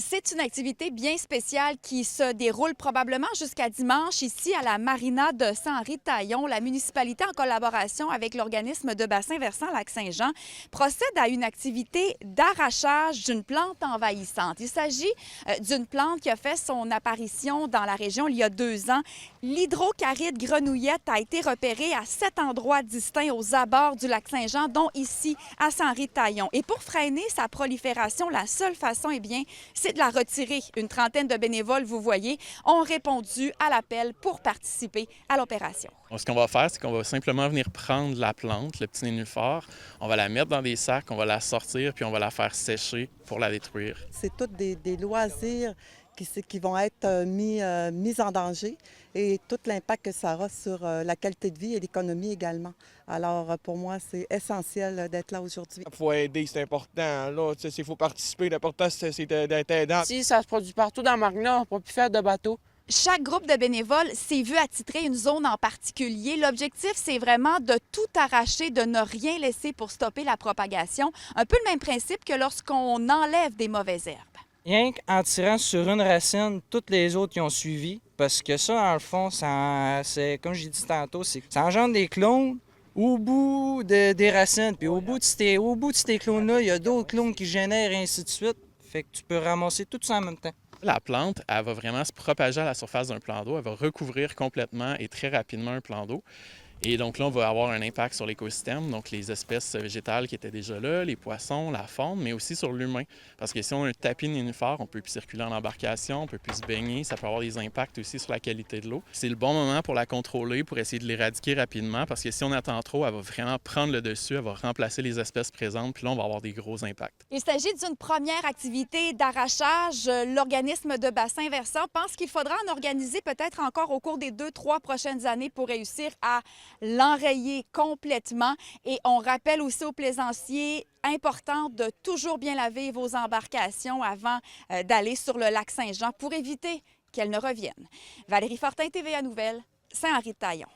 C'est une activité bien spéciale qui se déroule probablement jusqu'à dimanche ici à la marina de Saint-Henri-de-Taillon. La municipalité, en collaboration avec l'organisme de bassin versant Lac-Saint-Jean, procède à une activité d'arrachage d'une plante envahissante. Il s'agit d'une plante qui a fait son apparition dans la région il y a 2 ans. L'hydrocaride grenouillette a été repérée à 7 endroits distincts aux abords du Lac-Saint-Jean, dont ici à Saint-Henri-de-Taillon. Et pour freiner sa prolifération, la seule façon, c'est de la retirer. Une trentaine de bénévoles, vous voyez, ont répondu à l'appel pour participer à l'opération. Ce qu'on va faire, c'est qu'on va simplement venir prendre la plante, le petit nénuphar, on va la mettre dans des sacs, on va la sortir, puis on va la faire sécher pour la détruire. C'est tous des loisirs qui vont être mis en danger et tout l'impact que ça aura sur la qualité de vie et l'économie également. Alors, pour moi, c'est essentiel d'être là aujourd'hui. Il faut aider, c'est important. Là, il faut participer. L'important, c'est d'être aidant. Si ça se produit partout dans la marina, on ne pourra plus faire de bateaux. Chaque groupe de bénévoles s'est vu attitrer une zone en particulier. L'objectif, c'est vraiment de tout arracher, de ne rien laisser pour stopper la propagation. Un peu le même principe que lorsqu'on enlève des mauvaises herbes. Rien qu'en tirant sur une racine, toutes les autres qui ont suivi, parce que ça, dans le fond, c'est comme j'ai dit tantôt, ça engendre des clones au bout des racines. Puis au bout de ces clones-là, il y a d'autres clones qui génèrent et ainsi de suite. Fait que tu peux ramasser tout ça en même temps. La plante, elle va vraiment se propager à la surface d'un plan d'eau. Elle va recouvrir complètement et très rapidement un plan d'eau. Et donc là, on va avoir un impact sur l'écosystème, donc les espèces végétales qui étaient déjà là, les poissons, la faune, mais aussi sur l'humain. Parce que si on a un tapis de nénuphar, on peut plus circuler en embarcation, on peut plus se baigner, ça peut avoir des impacts aussi sur la qualité de l'eau. C'est le bon moment pour la contrôler, pour essayer de l'éradiquer rapidement, parce que si on attend trop, elle va vraiment prendre le dessus, elle va remplacer les espèces présentes, puis là, on va avoir des gros impacts. Il s'agit d'une première activité d'arrachage. L'organisme de bassin versant pense qu'il faudra en organiser peut-être encore au cours des 2-3 prochaines années pour réussir à l'enrayer complètement. Et on rappelle aussi aux plaisanciers, important de toujours bien laver vos embarcations avant d'aller sur le lac Saint-Jean pour éviter qu'elles ne reviennent. Valérie Fortin, TVA Nouvelles, Saint-Henri-de-Taillon.